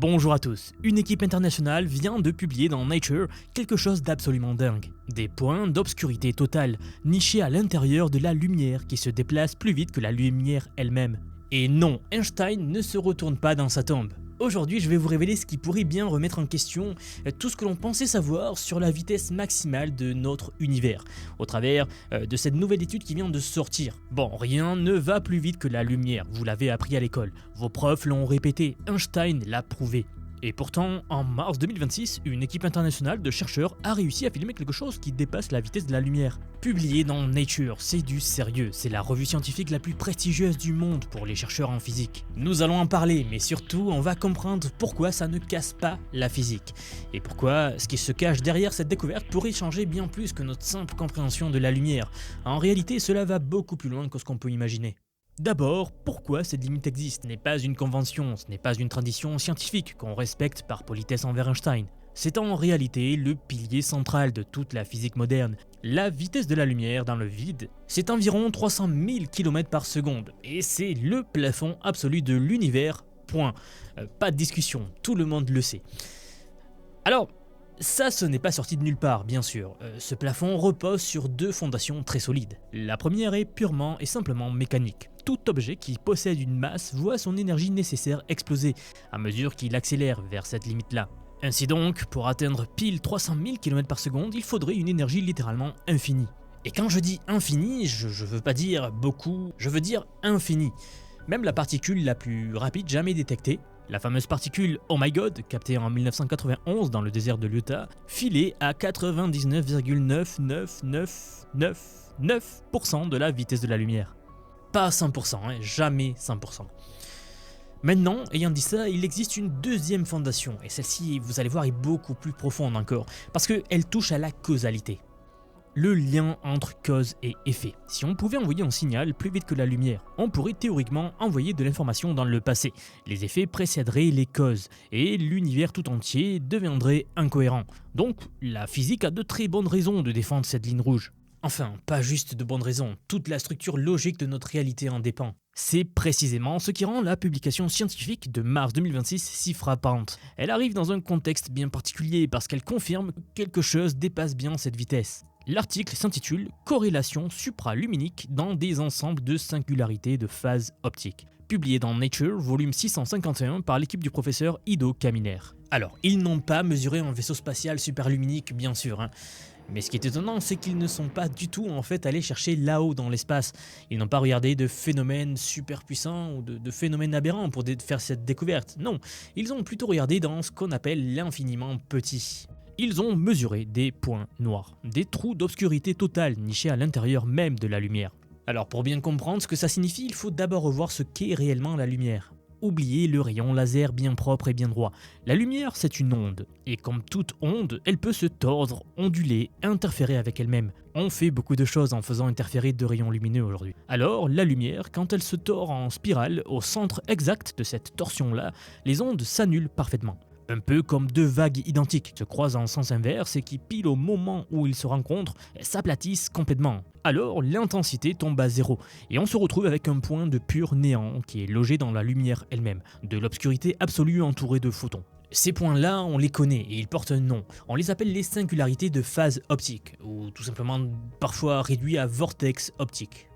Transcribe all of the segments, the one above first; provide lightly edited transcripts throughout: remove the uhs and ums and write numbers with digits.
Bonjour à tous, une équipe internationale vient de publier dans Nature quelque chose d'absolument dingue. Des points d'obscurité totale, nichés à l'intérieur de la lumière qui se déplace plus vite que la lumière elle-même. Et non, Einstein ne se retourne pas dans sa tombe. Aujourd'hui, je vais vous révéler ce qui pourrait bien remettre en question tout ce que l'on pensait savoir sur la vitesse maximale de notre univers, au travers de cette nouvelle étude qui vient de sortir. Bon, rien ne va plus vite que la lumière, vous l'avez appris à l'école. Vos profs l'ont répété, Einstein l'a prouvé. Et pourtant, en mars 2026, une équipe internationale de chercheurs a réussi à filmer quelque chose qui dépasse la vitesse de la lumière. Publié dans Nature, c'est du sérieux, c'est la revue scientifique la plus prestigieuse du monde pour les chercheurs en physique. Nous allons en parler, mais surtout, on va comprendre pourquoi ça ne casse pas la physique. Et pourquoi ce qui se cache derrière cette découverte pourrait changer bien plus que notre simple compréhension de la lumière. En réalité, cela va beaucoup plus loin que ce qu'on peut imaginer. D'abord, pourquoi cette limite existe? Ce n'est pas une convention, ce n'est pas une tradition scientifique qu'on respecte par politesse envers Einstein. C'est en réalité le pilier central de toute la physique moderne. La vitesse de la lumière dans le vide, c'est environ 300 000 km par seconde, et c'est le plafond absolu de l'univers, point. Pas de discussion, tout le monde le sait. Alors, ça, ce n'est pas sorti de nulle part, bien sûr. Ce plafond repose sur deux fondations très solides. La première est purement et simplement mécanique. Tout objet qui possède une masse voit son énergie nécessaire exploser à mesure qu'il accélère vers cette limite-là. Ainsi donc, pour atteindre pile 300 000 km par seconde, il faudrait une énergie littéralement infinie. Et quand je dis infinie, je veux pas dire beaucoup, je veux dire infinie. Même la particule la plus rapide jamais détectée, la fameuse particule Oh My God, captée en 1991 dans le désert de l'Utah, filait à 99,99999% de la vitesse de la lumière. Pas 100%, jamais 100%. Maintenant, ayant dit ça, il existe une deuxième fondation, et celle-ci, vous allez voir, est beaucoup plus profonde encore, parce qu'elle touche à la causalité. Le lien entre cause et effet. Si on pouvait envoyer un signal plus vite que la lumière, on pourrait théoriquement envoyer de l'information dans le passé. Les effets précéderaient les causes, et l'univers tout entier deviendrait incohérent. Donc, la physique a de très bonnes raisons de défendre cette ligne rouge. Enfin, pas juste de bonnes raisons, toute la structure logique de notre réalité en dépend. C'est précisément ce qui rend la publication scientifique de mars 2026 si frappante. Elle arrive dans un contexte bien particulier parce qu'elle confirme que quelque chose dépasse bien cette vitesse. L'article s'intitule « Corrélation supraluminique dans des ensembles de singularités de phase optique », publié dans Nature, volume 651 par l'équipe du professeur Ido Kaminer. Alors, ils n'ont pas mesuré un vaisseau spatial superluminique, bien sûr, mais ce qui est étonnant, c'est qu'ils ne sont pas du tout en fait allés chercher là-haut dans l'espace. Ils n'ont pas regardé de phénomènes super puissants ou de phénomènes aberrants pour faire cette découverte. Non, ils ont plutôt regardé dans ce qu'on appelle l'infiniment petit. Ils ont mesuré des points noirs, des trous d'obscurité totale nichés à l'intérieur même de la lumière. Alors pour bien comprendre ce que ça signifie, il faut d'abord revoir ce qu'est réellement la lumière. Oubliez le rayon laser bien propre et bien droit. La lumière, c'est une onde, et comme toute onde, elle peut se tordre, onduler, interférer avec elle-même. On fait beaucoup de choses en faisant interférer de rayons lumineux aujourd'hui. Alors, la lumière, quand elle se tord en spirale, au centre exact de cette torsion-là, les ondes s'annulent parfaitement. Un peu comme deux vagues identiques se croisent en sens inverse et qui, pile au moment où ils se rencontrent, s'aplatissent complètement. Alors l'intensité tombe à zéro et on se retrouve avec un point de pur néant qui est logé dans la lumière elle-même, de l'obscurité absolue entourée de photons. Ces points-là, on les connaît et ils portent un nom. On les appelle les singularités de phase optique, ou tout simplement parfois réduits à vortex optique.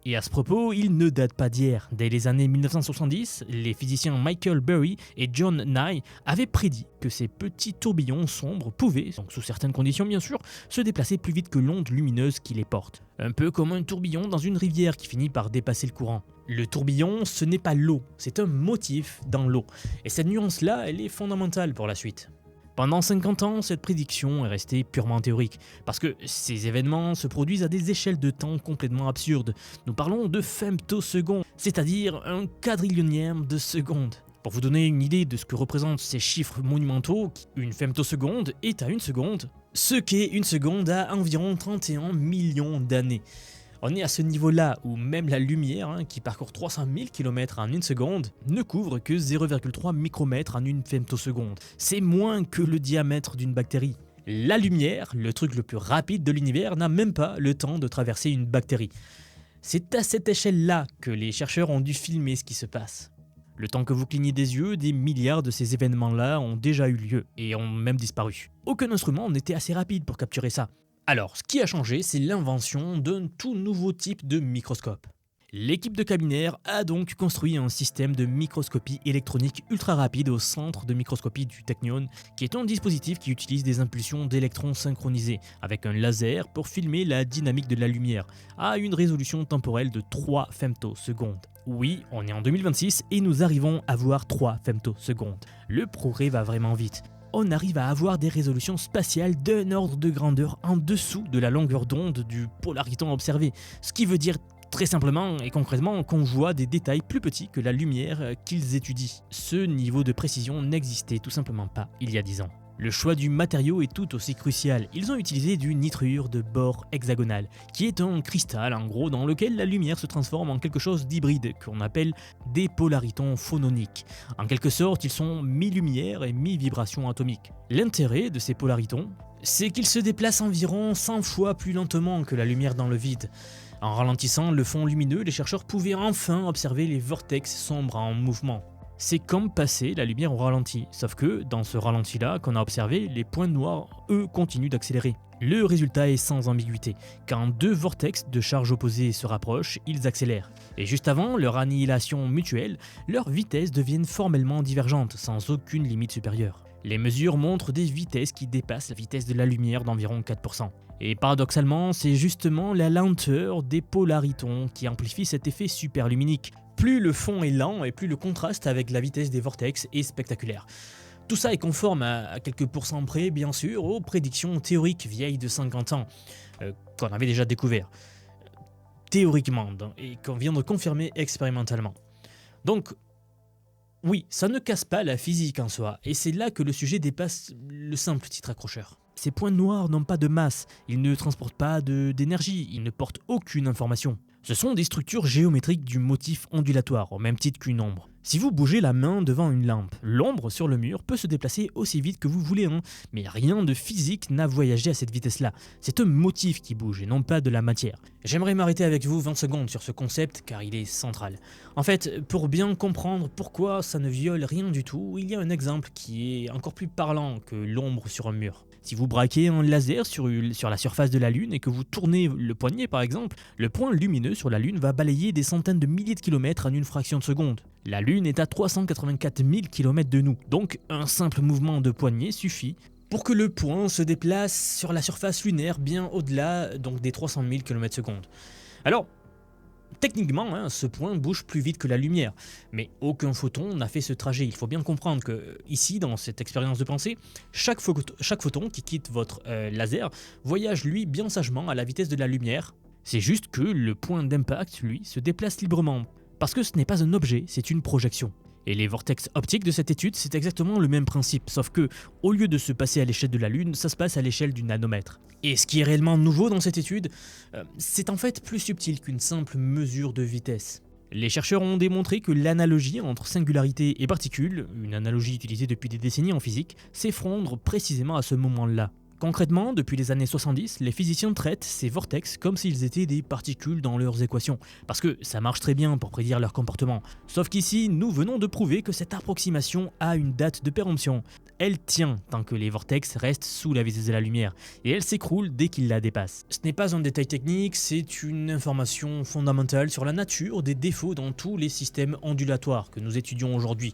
Et à ce propos, il ne date pas d'hier. Dès les années 1970, les physiciens Michael Berry et John Nye avaient prédit que ces petits tourbillons sombres pouvaient, donc sous certaines conditions bien sûr, se déplacer plus vite que l'onde lumineuse qui les porte. Un peu comme un tourbillon dans une rivière qui finit par dépasser le courant. Le tourbillon, ce n'est pas l'eau, c'est un motif dans l'eau. Et cette nuance-là, elle est fondamentale pour la suite. Pendant 50 ans, cette prédiction est restée purement théorique, parce que ces événements se produisent à des échelles de temps complètement absurdes. Nous parlons de femtosecondes, c'est-à-dire un quadrillionième de seconde. Pour vous donner une idée de ce que représentent ces chiffres monumentaux, une femtoseconde est à une seconde, ce qu'est une seconde à environ 31 millions d'années. On est à ce niveau-là où même la lumière, qui parcourt 300 000 km en une seconde, ne couvre que 0,3 micromètres en une femtoseconde. C'est moins que le diamètre d'une bactérie. La lumière, le truc le plus rapide de l'univers, n'a même pas le temps de traverser une bactérie. C'est à cette échelle-là que les chercheurs ont dû filmer ce qui se passe. Le temps que vous clignez des yeux, des milliards de ces événements-là ont déjà eu lieu et ont même disparu. Aucun instrument n'était assez rapide pour capturer ça. Alors, ce qui a changé, c'est l'invention d'un tout nouveau type de microscope. L'équipe de Kabiner a donc construit un système de microscopie électronique ultra rapide au centre de microscopie du Technion, qui est un dispositif qui utilise des impulsions d'électrons synchronisées avec un laser pour filmer la dynamique de la lumière à une résolution temporelle de 3 femtosecondes. Oui, on est en 2026 et nous arrivons à voir 3 femtosecondes. Le progrès va vraiment vite. On arrive à avoir des résolutions spatiales d'un ordre de grandeur en dessous de la longueur d'onde du polariton observé, ce qui veut dire très simplement et concrètement qu'on voit des détails plus petits que la lumière qu'ils étudient. Ce niveau de précision n'existait tout simplement pas il y a 10 ans. Le choix du matériau est tout aussi crucial. Ils ont utilisé du nitrure de bord hexagonal, qui est un cristal en gros dans lequel la lumière se transforme en quelque chose d'hybride qu'on appelle des polaritons phononiques. En quelque sorte, ils sont mi-lumière et mi-vibration atomique. L'intérêt de ces polaritons, c'est qu'ils se déplacent environ 100 fois plus lentement que la lumière dans le vide. En ralentissant le fond lumineux, les chercheurs pouvaient enfin observer les vortex sombres en mouvement. C'est comme passer la lumière au ralenti, sauf que dans ce ralenti-là qu'on a observé, les points noirs, eux, continuent d'accélérer. Le résultat est sans ambiguïté. Quand deux vortex de charge opposées se rapprochent, ils accélèrent. Et juste avant leur annihilation mutuelle, leurs vitesses deviennent formellement divergentes, sans aucune limite supérieure. Les mesures montrent des vitesses qui dépassent la vitesse de la lumière d'environ 4%. Et paradoxalement, c'est justement la lenteur des polaritons qui amplifie cet effet superluminique. Plus le fond est lent et plus le contraste avec la vitesse des vortex est spectaculaire. Tout ça est conforme à quelques pourcents près, bien sûr, aux prédictions théoriques vieilles de 50 ans, qu'on avait déjà découvert. Théoriquement, et qu'on vient de confirmer expérimentalement. Donc, oui, ça ne casse pas la physique en soi, et c'est là que le sujet dépasse le simple titre accrocheur. Ces points noirs n'ont pas de masse, ils ne transportent pas d'énergie, ils ne portent aucune information. Ce sont des structures géométriques du motif ondulatoire, au même titre qu'une ombre. Si vous bougez la main devant une lampe, l'ombre sur le mur peut se déplacer aussi vite que vous voulez, mais rien de physique n'a voyagé à cette vitesse-là. C'est un motif qui bouge et non pas de la matière. J'aimerais m'arrêter avec vous 20 secondes sur ce concept car il est central. En fait, pour bien comprendre pourquoi ça ne viole rien du tout, il y a un exemple qui est encore plus parlant que l'ombre sur un mur. Si vous braquez un laser sur la surface de la Lune et que vous tournez le poignet par exemple, le point lumineux sur la Lune va balayer des centaines de milliers de kilomètres en une fraction de seconde. La Lune est à 384 000 km de nous, donc un simple mouvement de poignet suffit pour que le point se déplace sur la surface lunaire bien au-delà donc des 300 000 km/s. Alors, techniquement, ce point bouge plus vite que la lumière, mais aucun photon n'a fait ce trajet. Il faut bien comprendre que ici, dans cette expérience de pensée, chaque photon qui quitte votre laser voyage lui bien sagement à la vitesse de la lumière. C'est juste que le point d'impact, lui, se déplace librement. Parce que ce n'est pas un objet, c'est une projection. Et les vortex optiques de cette étude, c'est exactement le même principe, sauf que, au lieu de se passer à l'échelle de la Lune, ça se passe à l'échelle du nanomètre. Et ce qui est réellement nouveau dans cette étude, c'est en fait plus subtil qu'une simple mesure de vitesse. Les chercheurs ont démontré que l'analogie entre singularité et particule, une analogie utilisée depuis des décennies en physique, s'effondre précisément à ce moment-là. Concrètement, depuis les années 70, les physiciens traitent ces vortex comme s'ils étaient des particules dans leurs équations, parce que ça marche très bien pour prédire leur comportement. Sauf qu'ici, nous venons de prouver que cette approximation a une date de péremption. Elle tient tant que les vortex restent sous la vitesse de la lumière, et elle s'écroule dès qu'ils la dépassent. Ce n'est pas un détail technique, c'est une information fondamentale sur la nature des défauts dans tous les systèmes ondulatoires que nous étudions aujourd'hui,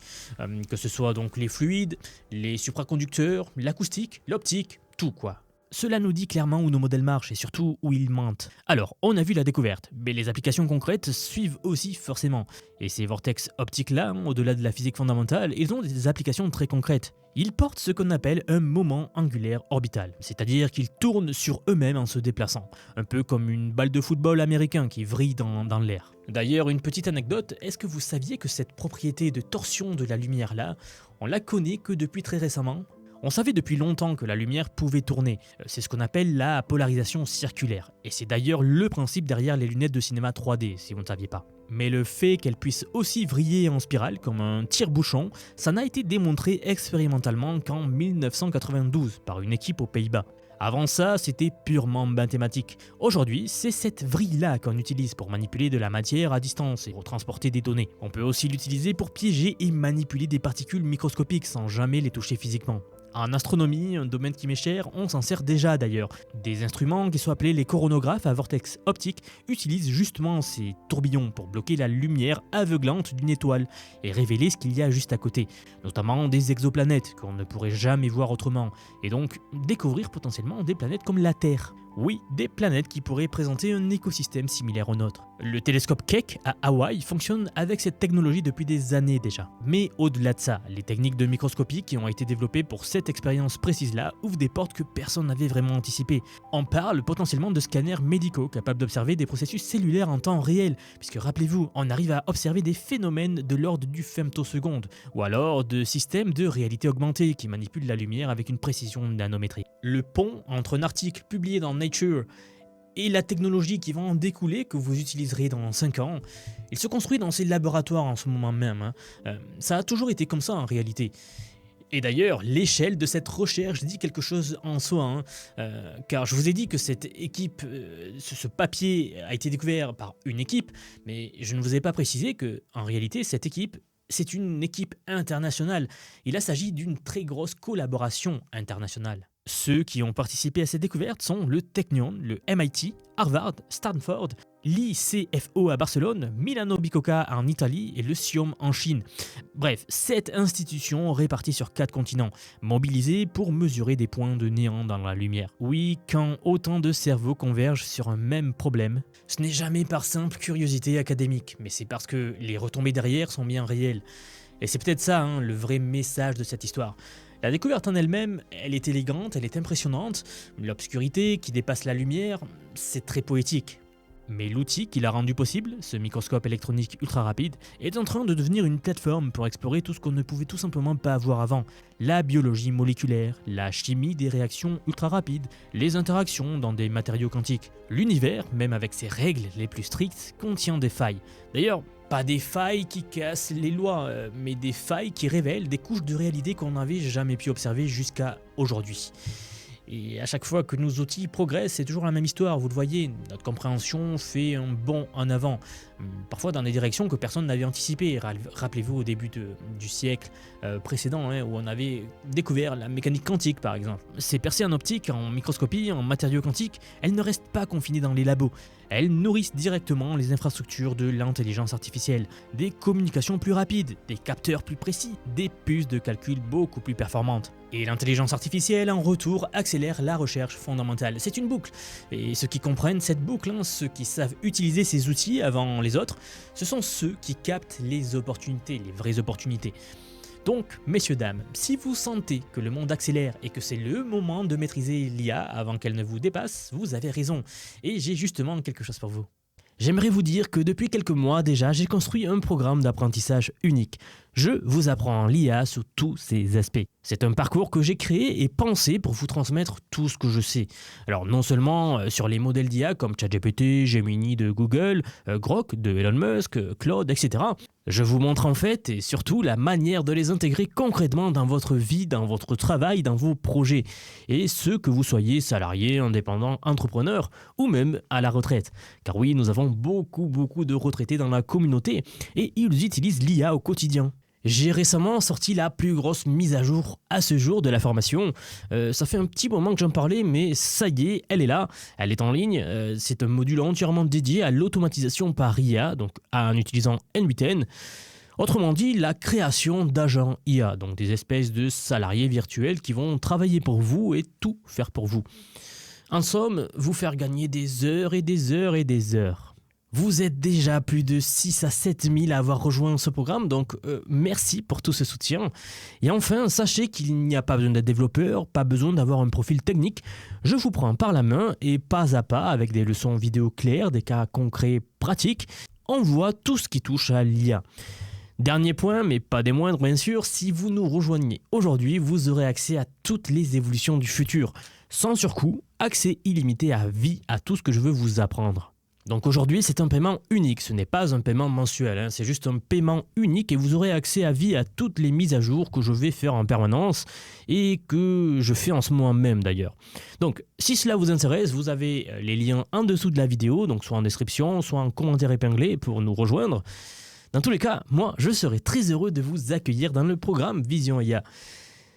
que ce soit donc les fluides, les supraconducteurs, l'acoustique, l'optique, tout quoi. Cela nous dit clairement où nos modèles marchent et surtout où ils mentent. Alors, on a vu la découverte, mais les applications concrètes suivent aussi forcément. Et ces vortex optiques-là, au-delà de la physique fondamentale, ils ont des applications très concrètes. Ils portent ce qu'on appelle un moment angulaire orbital, c'est-à-dire qu'ils tournent sur eux-mêmes en se déplaçant, un peu comme une balle de football américain qui vrille dans l'air. D'ailleurs, une petite anecdote, est-ce que vous saviez que cette propriété de torsion de la lumière-là, on la connaît que depuis très récemment ? On savait depuis longtemps que la lumière pouvait tourner, c'est ce qu'on appelle la polarisation circulaire, et c'est d'ailleurs le principe derrière les lunettes de cinéma 3D, si vous ne saviez pas. Mais le fait qu'elle puisse aussi vriller en spirale comme un tire-bouchon, ça n'a été démontré expérimentalement qu'en 1992 par une équipe aux Pays-Bas. Avant ça, c'était purement mathématique. Aujourd'hui, c'est cette vrille-là qu'on utilise pour manipuler de la matière à distance et pour transporter des données. On peut aussi l'utiliser pour piéger et manipuler des particules microscopiques sans jamais les toucher physiquement. En astronomie, un domaine qui m'est cher, on s'en sert déjà d'ailleurs. Des instruments qui sont appelés les coronographes à vortex optique utilisent justement ces tourbillons pour bloquer la lumière aveuglante d'une étoile et révéler ce qu'il y a juste à côté, notamment des exoplanètes qu'on ne pourrait jamais voir autrement, et donc découvrir potentiellement des planètes comme la Terre. Oui, des planètes qui pourraient présenter un écosystème similaire au nôtre. Le télescope Keck à Hawaï fonctionne avec cette technologie depuis des années déjà. Mais au-delà de ça, les techniques de microscopie qui ont été développées pour cette expérience précise-là ouvrent des portes que personne n'avait vraiment anticipées. On parle potentiellement de scanners médicaux capables d'observer des processus cellulaires en temps réel, puisque rappelez-vous, on arrive à observer des phénomènes de l'ordre du femtoseconde, ou alors de systèmes de réalité augmentée qui manipulent la lumière avec une précision nanométrique. Le pont entre un article publié dans Nature et la technologie qui va en découler, que vous utiliserez dans 5 ans, il se construit dans ces laboratoires en ce moment même. Ça a toujours été comme ça en réalité. Et d'ailleurs, l'échelle de cette recherche dit quelque chose en soi, car je vous ai dit que cette équipe, ce papier a été découvert par une équipe, mais je ne vous ai pas précisé que, en réalité, cette équipe, c'est une équipe internationale. Il s'agit d'une très grosse collaboration internationale. Ceux qui ont participé à cette découverte sont le Technion, le MIT, Harvard, Stanford, l'ICFO à Barcelone, Milano Bicocca en Italie et le SIOM en Chine. Bref, 7 institutions réparties sur 4 continents, mobilisées pour mesurer des points de néant dans la lumière. Oui, quand autant de cerveaux convergent sur un même problème, ce n'est jamais par simple curiosité académique, mais c'est parce que les retombées derrière sont bien réelles. Et c'est peut-être ça, le vrai message de cette histoire. La découverte en elle-même, elle est élégante, elle est impressionnante. L'obscurité qui dépasse la lumière, c'est très poétique. Mais l'outil qui l'a rendu possible, ce microscope électronique ultra rapide, est en train de devenir une plateforme pour explorer tout ce qu'on ne pouvait tout simplement pas voir avant. La biologie moléculaire, la chimie des réactions ultra rapides, les interactions dans des matériaux quantiques. L'univers, même avec ses règles les plus strictes, contient des failles. D'ailleurs, pas des failles qui cassent les lois, mais des failles qui révèlent des couches de réalité qu'on n'avait jamais pu observer jusqu'à aujourd'hui. Et à chaque fois que nos outils progressent, c'est toujours la même histoire, vous le voyez, notre compréhension fait un bond en avant, parfois dans des directions que personne n'avait anticipées. Rappelez-vous au début du siècle précédent, où on avait découvert la mécanique quantique par exemple. Ces percées en optique, en microscopie, en matériaux quantiques, elles ne restent pas confinées dans les labos. Elles nourrissent directement les infrastructures de l'intelligence artificielle, des communications plus rapides, des capteurs plus précis, des puces de calcul beaucoup plus performantes. Et l'intelligence artificielle, en retour, accélère la recherche fondamentale. C'est une boucle. Et ceux qui comprennent cette boucle, ceux qui savent utiliser ces outils avant les autres, ce sont ceux qui captent les opportunités, les vraies opportunités. Donc, messieurs, dames, si vous sentez que le monde accélère et que c'est le moment de maîtriser l'IA avant qu'elle ne vous dépasse, vous avez raison. Et j'ai justement quelque chose pour vous. J'aimerais vous dire que depuis quelques mois déjà, j'ai construit un programme d'apprentissage unique. Je vous apprends l'IA sous tous ses aspects. C'est un parcours que j'ai créé et pensé pour vous transmettre tout ce que je sais. Alors non seulement sur les modèles d'IA comme ChatGPT, Gemini de Google, Grok de Elon Musk, Claude, etc. Je vous montre en fait et surtout la manière de les intégrer concrètement dans votre vie, dans votre travail, dans vos projets. Et ce que vous soyez salarié, indépendant, entrepreneur ou même à la retraite. Car oui, nous avons beaucoup de retraités dans la communauté et ils utilisent l'IA au quotidien. J'ai récemment sorti la plus grosse mise à jour à ce jour de la formation. Ça fait un petit moment que j'en parlais, mais ça y est, elle est là, elle est en ligne. C'est un module entièrement dédié à l'automatisation par IA, donc en utilisant N8N. Autrement dit, la création d'agents IA, donc des espèces de salariés virtuels qui vont travailler pour vous et tout faire pour vous. En somme, vous faire gagner des heures et des heures et des heures. Vous êtes déjà plus de 6 à 7 000 à avoir rejoint ce programme, donc merci pour tout ce soutien. Et enfin, sachez qu'il n'y a pas besoin d'être développeur, pas besoin d'avoir un profil technique. Je vous prends par la main et pas à pas, avec des leçons vidéo claires, des cas concrets pratiques, on voit tout ce qui touche à l'IA. Dernier point, mais pas des moindres bien sûr, si vous nous rejoignez aujourd'hui, vous aurez accès à toutes les évolutions du futur. Sans surcoût, accès illimité à vie à tout ce que je veux vous apprendre. Donc aujourd'hui, c'est un paiement unique, ce n'est pas un paiement mensuel, hein, c'est juste un paiement unique et vous aurez accès à vie à toutes les mises à jour que je vais faire en permanence et que je fais en ce moment même d'ailleurs. Donc si cela vous intéresse, vous avez les liens en dessous de la vidéo, donc soit en description, soit en commentaire épinglé pour nous rejoindre. Dans tous les cas, moi, je serai très heureux de vous accueillir dans le programme Vision IA.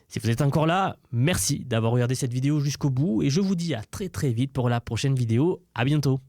Si vous êtes encore là, merci d'avoir regardé cette vidéo jusqu'au bout et je vous dis à très vite pour la prochaine vidéo. À bientôt.